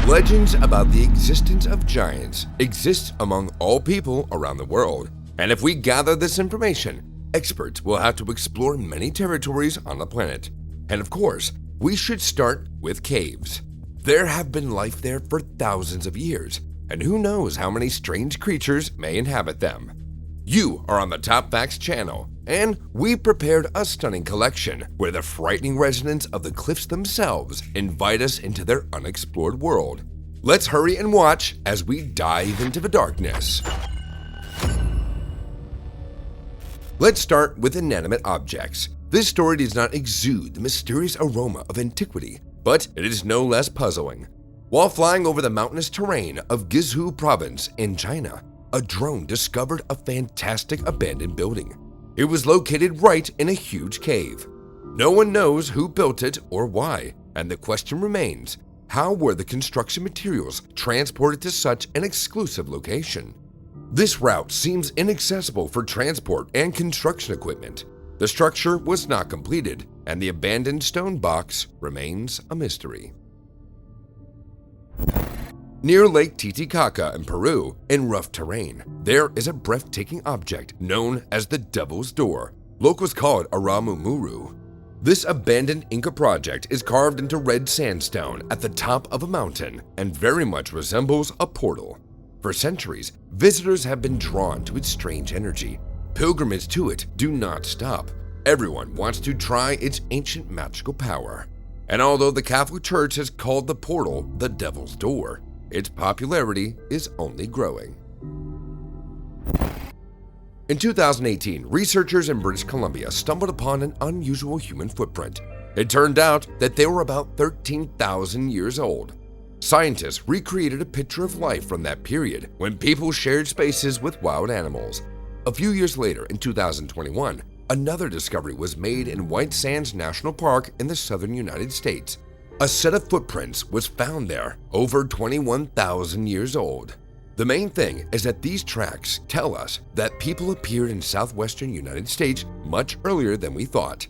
Legends about the existence of giants exist among all people around the world, and if we gather this information, experts will have to explore many territories on the planet. And of course, we should start with caves. There have been life there for thousands of years, and who knows how many strange creatures may inhabit them. You are on the Top Facts channel, and we prepared a stunning collection where the frightening residents of the cliffs themselves invite us into their unexplored world. Let's hurry and watch as we dive into the darkness. Let's start with inanimate objects. This story does not exude the mysterious aroma of antiquity, but it is no less puzzling. While flying over the mountainous terrain of Guizhou province in China, a drone discovered a fantastic abandoned building. It was located right in a huge cave. No one knows who built it or why, and the question remains, how were the construction materials transported to such an exclusive location? This route seems inaccessible for transport and construction equipment. The structure was not completed, and the abandoned stone box remains a mystery. Near Lake Titicaca in Peru, in rough terrain, there is a breathtaking object known as the Devil's Door. Locals call it Aramumuru. This abandoned Inca project is carved into red sandstone at the top of a mountain and very much resembles a portal. For centuries, visitors have been drawn to its strange energy. Pilgrimages to it do not stop. Everyone wants to try its ancient magical power. And although the Catholic Church has called the portal the Devil's Door, its popularity is only growing. In 2018, researchers in British Columbia stumbled upon an unusual human footprint. It turned out that they were about 13,000 years old. Scientists recreated a picture of life from that period when people shared spaces with wild animals. A few years later, in 2021, another discovery was made in White Sands National Park in the southern United States. A set of footprints was found there, over 21,000 years old. The main thing is that these tracks tell us that people appeared in southwestern United States much earlier than we thought.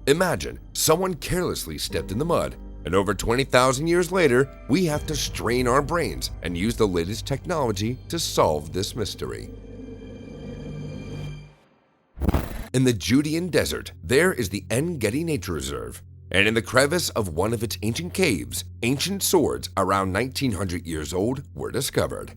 Imagine someone carelessly stepped in the mud, and over 20,000 years later, we have to strain our brains and use the latest technology to solve this mystery. In the Judean Desert, there is the En-Gedi Nature Reserve. And in the crevice of one of its ancient caves, ancient swords around 1900 years old were discovered.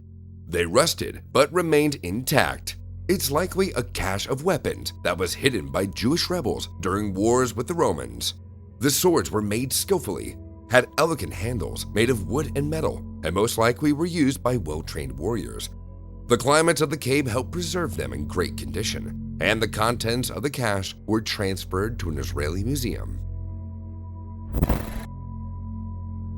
They rusted but remained intact. It's likely a cache of weapons that was hidden by Jewish rebels during wars with the Romans. The swords were made skillfully, had elegant handles made of wood and metal, and most likely were used by well-trained warriors. The climate of the cave helped preserve them in great condition, and the contents of the cache were transferred to an Israeli museum.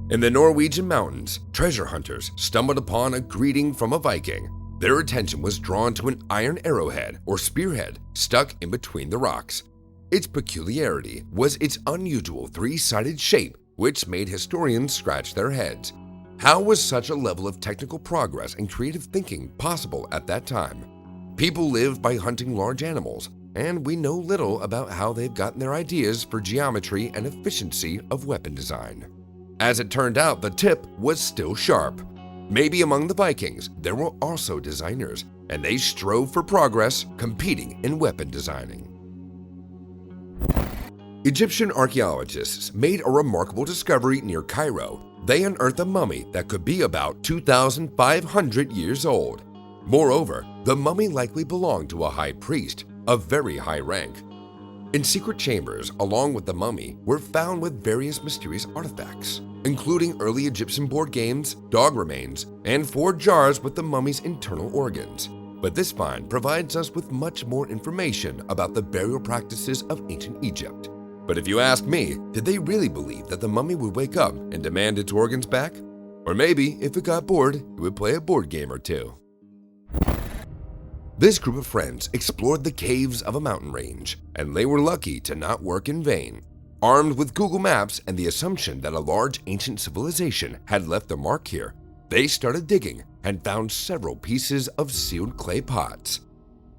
In the Norwegian mountains, treasure hunters stumbled upon a greeting from a Viking. Their attention was drawn to an iron arrowhead or spearhead stuck in between the rocks. Its peculiarity was its unusual three-sided shape, which made historians scratch their heads. How was such a level of technical progress and creative thinking possible at that time? People lived by hunting large animals, and we know little about how they've gotten their ideas for geometry and efficiency of weapon design. As it turned out, the tip was still sharp. Maybe among the Vikings, there were also designers, and they strove for progress, competing in weapon designing. Egyptian archaeologists made a remarkable discovery near Cairo. They unearthed a mummy that could be about 2,500 years old. Moreover, the mummy likely belonged to a high priest of very high rank. In secret chambers, along with the mummy, were found with various mysterious artifacts, including early Egyptian board games, dog remains, and 4 jars with the mummy's internal organs. But this find provides us with much more information about the burial practices of ancient Egypt. But if you ask me, did they really believe that the mummy would wake up and demand its organs back? Or maybe, if it got bored, it would play a board game or two. This group of friends explored the caves of a mountain range, and they were lucky to not work in vain. Armed with Google Maps and the assumption that a large ancient civilization had left a mark here, they started digging and found several pieces of sealed clay pots.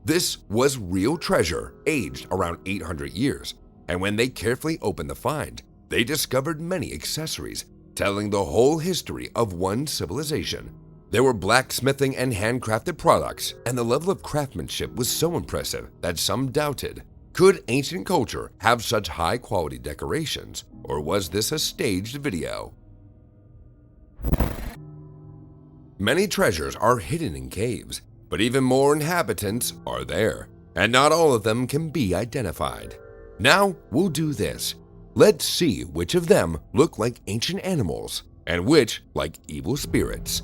This was real treasure aged around 800 years, and when they carefully opened the find, they discovered many accessories, telling the whole history of one civilization. There were blacksmithing and handcrafted products, and the level of craftsmanship was so impressive that some doubted, could ancient culture have such high-quality decorations, or was this a staged video? Many treasures are hidden in caves, but even more inhabitants are there, and not all of them can be identified. Now we'll do this. Let's see which of them look like ancient animals and which like evil spirits.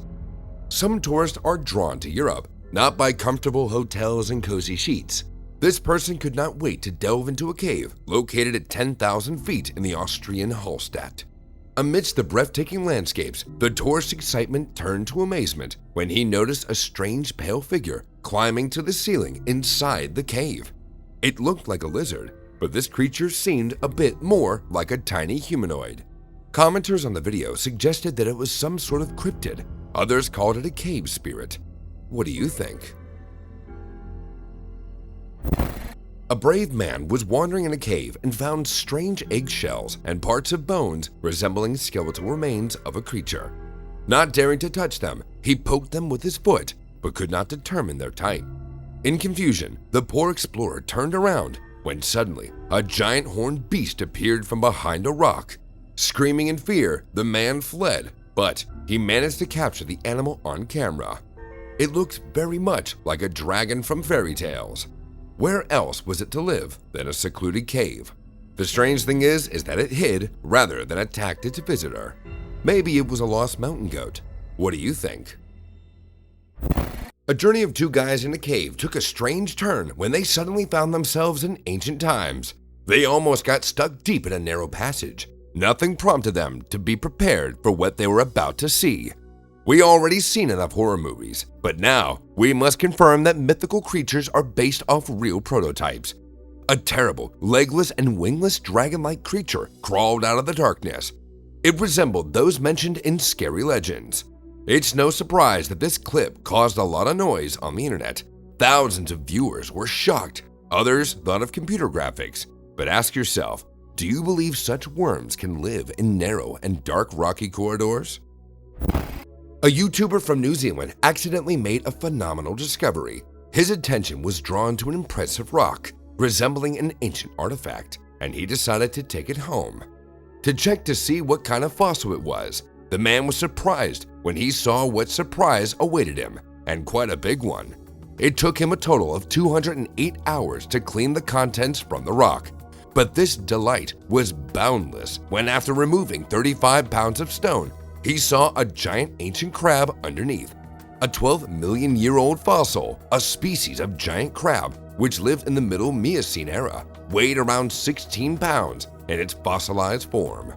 Some tourists are drawn to Europe, not by comfortable hotels and cozy sheets. This person could not wait to delve into a cave located at 10,000 feet in the Austrian Hallstatt. Amidst the breathtaking landscapes, the tourist's excitement turned to amazement when he noticed a strange pale figure climbing to the ceiling inside the cave. It looked like a lizard, but this creature seemed a bit more like a tiny humanoid. Commenters on the video suggested that it was some sort of cryptid. Others called it a cave spirit. What do you think? A brave man was wandering in a cave and found strange eggshells and parts of bones resembling skeletal remains of a creature. Not daring to touch them, he poked them with his foot, but could not determine their type. In confusion, the poor explorer turned around when suddenly a giant horned beast appeared from behind a rock. Screaming in fear, the man fled, but he managed to capture the animal on camera. It looked very much like a dragon from fairy tales. Where else was it to live than a secluded cave? The strange thing is that it hid rather than attacked its visitor. Maybe it was a lost mountain goat. What do you think? A journey of two guys in a cave took a strange turn when they suddenly found themselves in ancient times. They almost got stuck deep in a narrow passage. Nothing prompted them to be prepared for what they were about to see. We already seen enough horror movies, but now we must confirm that mythical creatures are based off real prototypes. A terrible, legless and wingless dragon-like creature crawled out of the darkness. It resembled those mentioned in scary legends. It's no surprise that this clip caused a lot of noise on the internet. Thousands of viewers were shocked. Others thought of computer graphics. But ask yourself, do you believe such worms can live in narrow and dark rocky corridors? A YouTuber from New Zealand accidentally made a phenomenal discovery. His attention was drawn to an impressive rock, resembling an ancient artifact, and he decided to take it home. To check to see what kind of fossil it was, the man was surprised when he saw what surprise awaited him, and quite a big one. It took him a total of 208 hours to clean the contents from the rock, but this delight was boundless when after removing 35 pounds of stone, he saw a giant ancient crab underneath. A 12-million-year-old fossil, a species of giant crab which lived in the Middle Miocene era, weighed around 16 pounds in its fossilized form.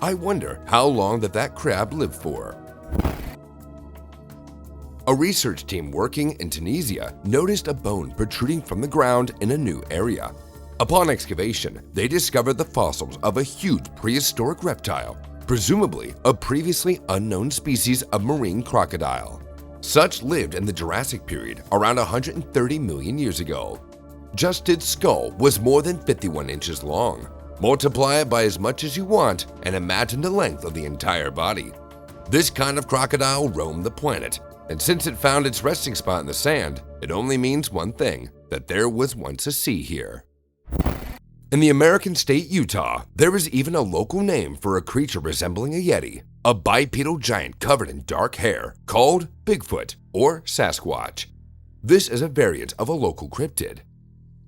I wonder how long that crab lived for. A research team working in Tunisia noticed a bone protruding from the ground in a new area. Upon excavation, they discovered the fossils of a huge prehistoric reptile, presumably a previously unknown species of marine crocodile. Such lived in the Jurassic period around 130 million years ago. Just its skull was more than 51 inches long. Multiply it by as much as you want and imagine the length of the entire body. This kind of crocodile roamed the planet, and since it found its resting spot in the sand, it only means one thing, that there was once a sea here. In the American state Utah, there is even a local name for a creature resembling a yeti, a bipedal giant covered in dark hair called Bigfoot or Sasquatch. This is a variant of a local cryptid.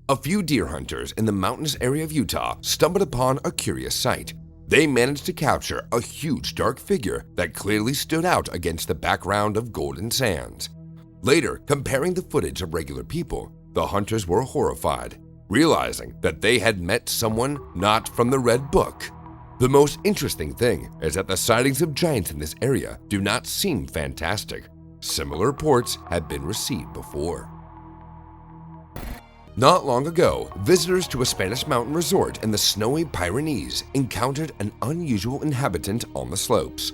A few deer hunters in the mountainous area of Utah stumbled upon a curious sight. They managed to capture a huge dark figure that clearly stood out against the background of golden sands. Later, comparing the footage of regular people, the hunters were horrified, realizing that they had met someone not from the Red Book. The most interesting thing is that the sightings of giants in this area do not seem fantastic. Similar reports have been received before. Not long ago, visitors to a Spanish mountain resort in the snowy Pyrenees encountered an unusual inhabitant on the slopes.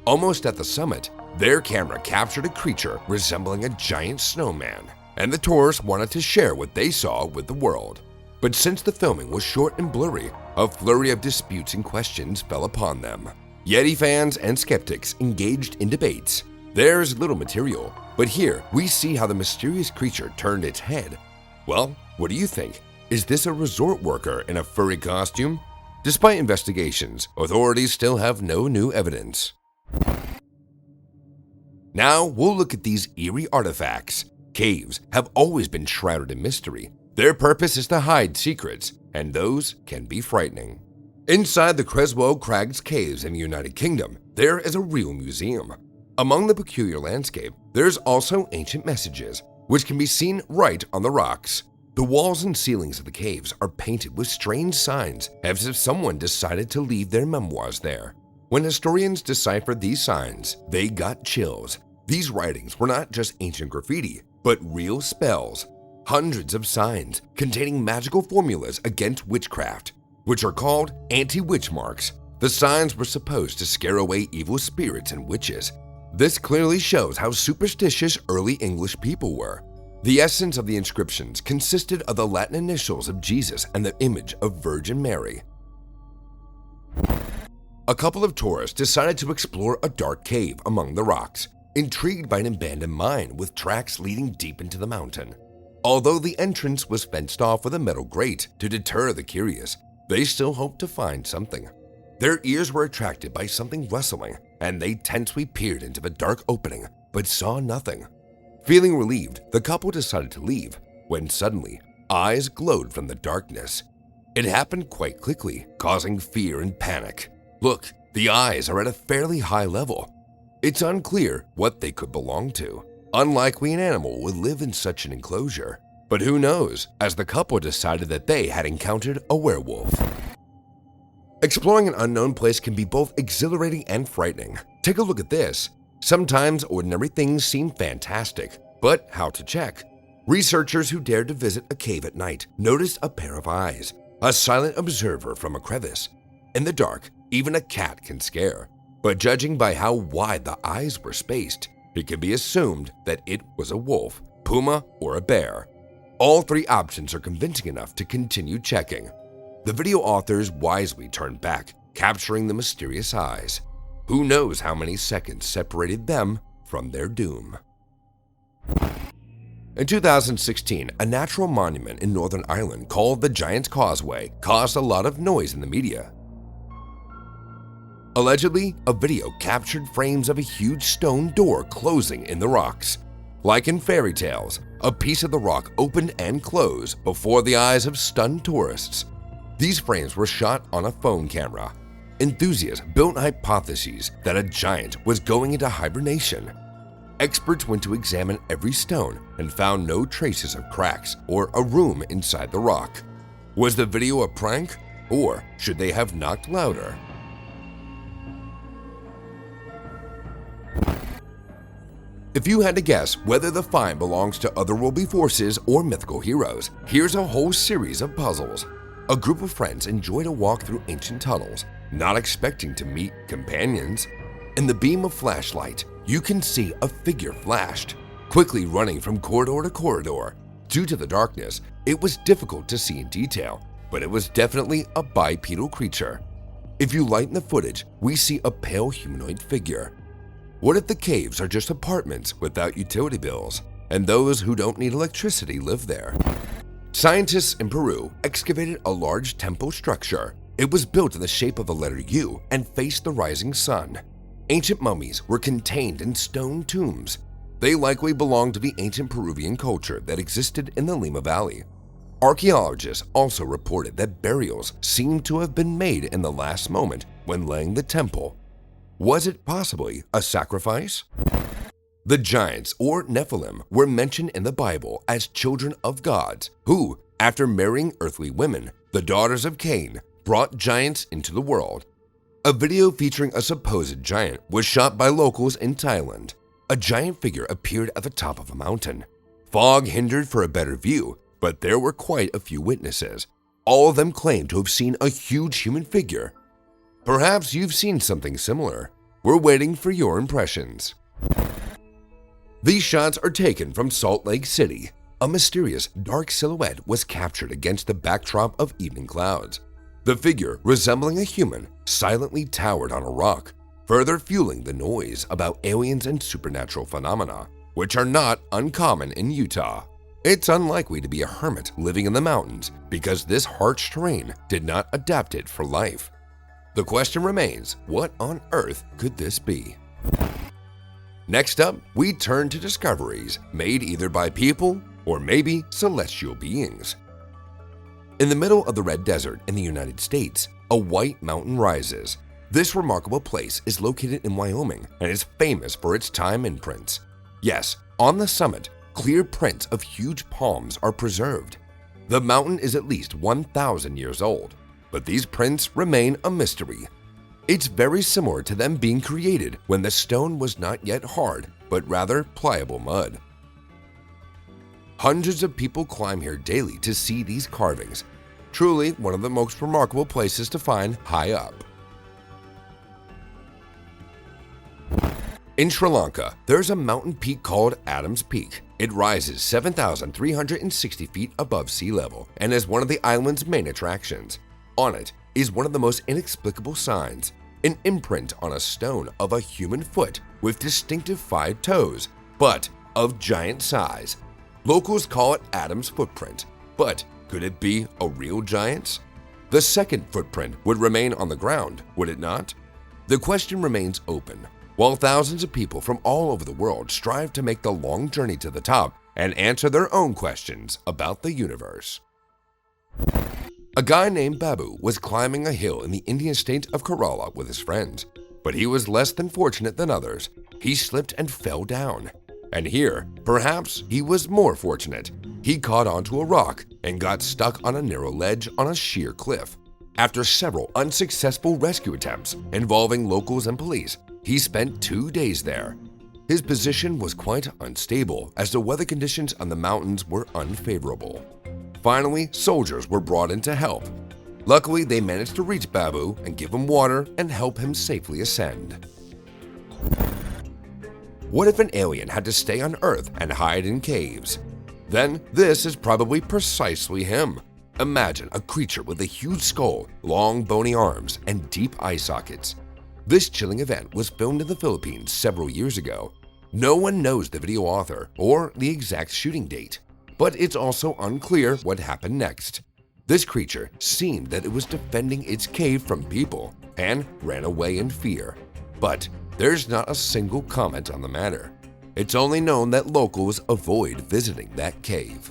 Almost at the summit, their camera captured a creature resembling a giant snowman, and the tourists wanted to share what they saw with the world. But since the filming was short and blurry, a flurry of disputes and questions fell upon them. Yeti fans and skeptics engaged in debates. There's little material, but here we see how the mysterious creature turned its head. Well, what do you think? Is this a resort worker in a furry costume? Despite investigations, authorities still have no new evidence. Now we'll look at these eerie artifacts. Caves have always been shrouded in mystery. Their purpose is to hide secrets, and those can be frightening. Inside the Creswell Crags Caves in the United Kingdom, there is a real museum. Among the peculiar landscape, there's also ancient messages, which can be seen right on the rocks. The walls and ceilings of the caves are painted with strange signs, as if someone decided to leave their memoirs there. When historians deciphered these signs, they got chills. These writings were not just ancient graffiti, but real spells. Hundreds of signs containing magical formulas against witchcraft, which are called anti-witch marks. The signs were supposed to scare away evil spirits and witches. This clearly shows how superstitious early English people were. The essence of the inscriptions consisted of the Latin initials of Jesus and the image of Virgin Mary. A couple of tourists decided to explore a dark cave among the rocks, intrigued by an abandoned mine with tracks leading deep into the mountain. Although the entrance was fenced off with a metal grate to deter the curious, they still hoped to find something. Their ears were attracted by something rustling, and they tensely peered into the dark opening, but saw nothing. Feeling relieved, the couple decided to leave, when suddenly, eyes glowed from the darkness. It happened quite quickly, causing fear and panic. Look, the eyes are at a fairly high level. It's unclear what they could belong to. Unlikely an animal would live in such an enclosure. But who knows, as the couple decided that they had encountered a werewolf. Exploring an unknown place can be both exhilarating and frightening. Take a look at this. Sometimes ordinary things seem fantastic, but how to check? Researchers who dared to visit a cave at night noticed a pair of eyes, a silent observer from a crevice. In the dark, even a cat can scare, but judging by how wide the eyes were spaced, it can be assumed that it was a wolf, puma, or a bear. All three options are convincing enough to continue checking. The video authors wisely turned back, capturing the mysterious eyes. Who knows how many seconds separated them from their doom? In 2016, a natural monument in Northern Ireland called the Giant's Causeway caused a lot of noise in the media. Allegedly, a video captured frames of a huge stone door closing in the rocks. Like in fairy tales, a piece of the rock opened and closed before the eyes of stunned tourists. These frames were shot on a phone camera. Enthusiasts built hypotheses that a giant was going into hibernation. Experts went to examine every stone and found no traces of cracks or a room inside the rock. Was the video a prank, or should they have knocked louder? If you had to guess whether the find belongs to otherworldly forces or mythical heroes, here's a whole series of puzzles. A group of friends enjoyed a walk through ancient tunnels, not expecting to meet companions. In the beam of flashlight, you can see a figure flashed, quickly running from corridor to corridor. Due to the darkness, it was difficult to see in detail, but it was definitely a bipedal creature. If you lighten the footage, we see a pale humanoid figure. What if the caves are just apartments without utility bills, and those who don't need electricity live there? Scientists in Peru excavated a large temple structure. It was built in the shape of the letter U and faced the rising sun. Ancient mummies were contained in stone tombs. They likely belonged to the ancient Peruvian culture that existed in the Lima Valley. Archaeologists also reported that burials seemed to have been made in the last moment when laying the temple. Was it possibly a sacrifice? The giants, or Nephilim, were mentioned in the Bible as children of gods who, after marrying earthly women, the daughters of Cain, brought giants into the world. A video featuring a supposed giant was shot by locals in Thailand. A giant figure appeared at the top of a mountain. Fog hindered for a better view, but there were quite a few witnesses. All of them claimed to have seen a huge human figure. Perhaps you've seen something similar. We're waiting for your impressions. These shots are taken from Salt Lake City. A mysterious dark silhouette was captured against the backdrop of evening clouds. The figure, resembling a human, silently towered on a rock, further fueling the noise about aliens and supernatural phenomena, which are not uncommon in Utah. It's unlikely to be a hermit living in the mountains because this harsh terrain did not adapt it for life. The question remains, what on earth could this be? Next up, we turn to discoveries made either by people or maybe celestial beings. In the middle of the Red Desert in the United States, a white mountain rises. This remarkable place is located in Wyoming and is famous for its time imprints. Yes, on the summit, clear prints of huge palms are preserved. The mountain is at least 1,000 years old, but these prints remain a mystery. It's very similar to them being created when the stone was not yet hard, but rather pliable mud. Hundreds of people climb here daily to see these carvings. Truly one of the most remarkable places to find high up. In Sri Lanka, there's a mountain peak called Adam's Peak. It rises 7,360 feet above sea level and is one of the island's main attractions. On it is one of the most inexplicable signs, an imprint on a stone of a human foot with distinctive 5 toes, but of giant size. Locals call it Adam's footprint, but could it be a real giant's? The second footprint would remain on the ground, would it not? The question remains open. While thousands of people from all over the world strive to make the long journey to the top and answer their own questions about the universe. A guy named Babu was climbing a hill in the Indian state of Kerala with his friends, but he was less than fortunate than others. He slipped and fell down. And here, perhaps he was more fortunate. He caught onto a rock and got stuck on a narrow ledge on a sheer cliff. After several unsuccessful rescue attempts involving locals and police, he spent 2 days there. His position was quite unstable as the weather conditions on the mountains were unfavorable. Finally, soldiers were brought in to help. Luckily, they managed to reach Babu and give him water and help him safely ascend. What if an alien had to stay on Earth and hide in caves? Then this is probably precisely him. Imagine a creature with a huge skull, long bony arms, and deep eye sockets. This chilling event was filmed in the Philippines several years ago. No one knows the video author or the exact shooting date, but it's also unclear what happened next. This creature seemed that it was defending its cave from people and ran away in fear. But there's not a single comment on the matter. It's only known that locals avoid visiting that cave.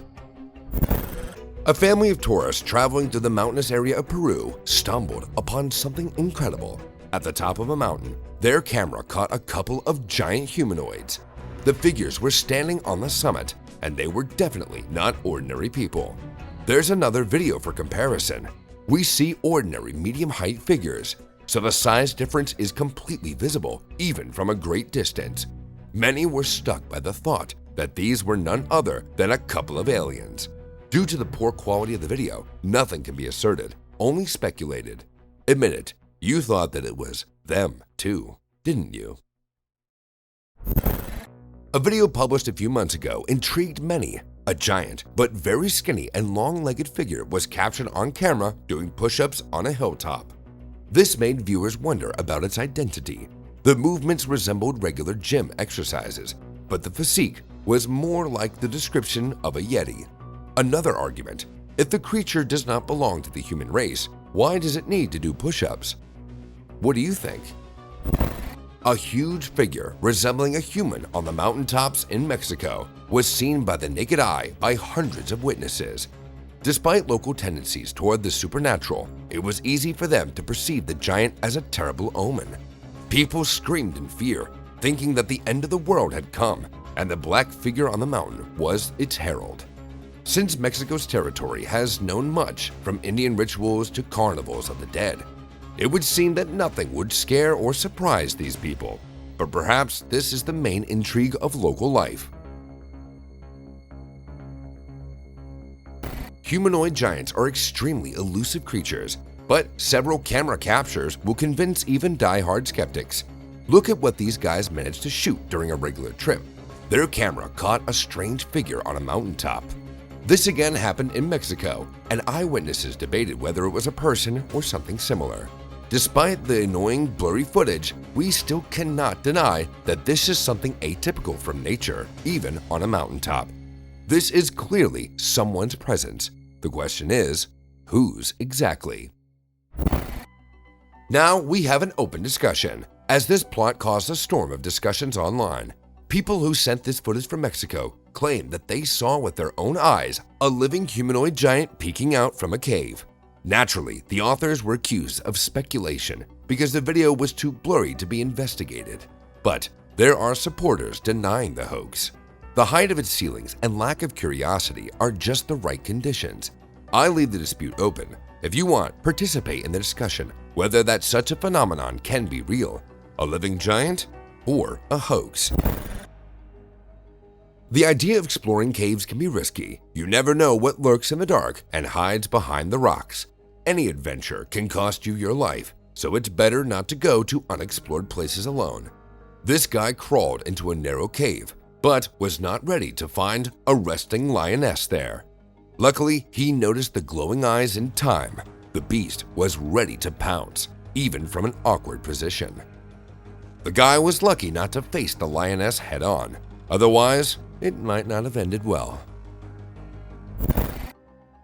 A family of tourists traveling through the mountainous area of Peru stumbled upon something incredible. At the top of a mountain, their camera caught a couple of giant humanoids. The figures were standing on the summit, and they were definitely not ordinary people. There's another video for comparison. We see ordinary medium-height figures, so the size difference is completely visible even from a great distance. Many were struck by the thought that these were none other than a couple of aliens. Due to the poor quality of the video, nothing can be asserted, only speculated. Admit it, you thought that it was them too, didn't you? A video published a few months ago intrigued many. A giant but very skinny and long-legged figure was captured on camera doing push-ups on a hilltop. This made viewers wonder about its identity. The movements resembled regular gym exercises, but the physique was more like the description of a yeti. Another argument: if the creature does not belong to the human race, why does it need to do push-ups? What do you think? A huge figure resembling a human on the mountaintops in Mexico was seen by the naked eye by hundreds of witnesses. Despite local tendencies toward the supernatural, it was easy for them to perceive the giant as a terrible omen. People screamed in fear, thinking that the end of the world had come, and the black figure on the mountain was its herald. Since Mexico's territory has known much, from Indian rituals to carnivals of the dead, it would seem that nothing would scare or surprise these people. But perhaps this is the main intrigue of local life. Humanoid giants are extremely elusive creatures, but several camera captures will convince even die-hard skeptics. Look at what these guys managed to shoot during a regular trip. Their camera caught a strange figure on a mountaintop. This again happened in Mexico, and eyewitnesses debated whether it was a person or something similar. Despite the annoying blurry footage, we still cannot deny that this is something atypical from nature, even on a mountaintop. This is clearly someone's presence. The question is, whose exactly? Now we have an open discussion, as this plot caused a storm of discussions online. People who sent this footage from Mexico claimed that they saw with their own eyes a living humanoid giant peeking out from a cave. Naturally, the authors were accused of speculation because the video was too blurry to be investigated. But there are supporters denying the hoax. The height of its ceilings and lack of curiosity are just the right conditions. I leave the dispute open. If you want, participate in the discussion whether that such a phenomenon can be real, a living giant, or a hoax. The idea of exploring caves can be risky. You never know what lurks in the dark and hides behind the rocks. Any adventure can cost you your life, so it's better not to go to unexplored places alone. This guy crawled into a narrow cave, but was not ready to find a resting lioness there. Luckily, he noticed the glowing eyes in time. The beast was ready to pounce, even from an awkward position. The guy was lucky not to face the lioness head-on. Otherwise, it might not have ended well.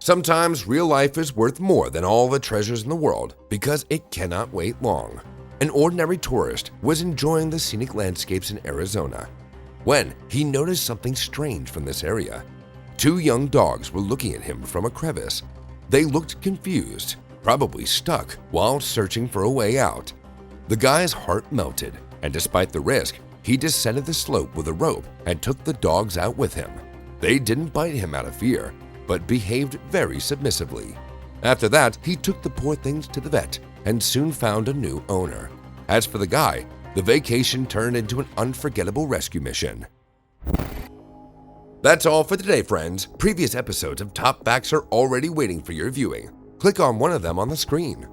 Sometimes real life is worth more than all the treasures in the world because it cannot wait long. An ordinary tourist was enjoying the scenic landscapes in Arizona when he noticed something strange from this area. Two young dogs were looking at him from a crevice. They looked confused, probably stuck while searching for a way out. The guy's heart melted, and despite the risk, he descended the slope with a rope and took the dogs out with him. They didn't bite him out of fear, but behaved very submissively. After that, he took the poor things to the vet and soon found a new owner. As for the guy, the vacation turned into an unforgettable rescue mission. That's all for today, friends. Previous episodes of Top Facts are already waiting for your viewing. Click on one of them on the screen.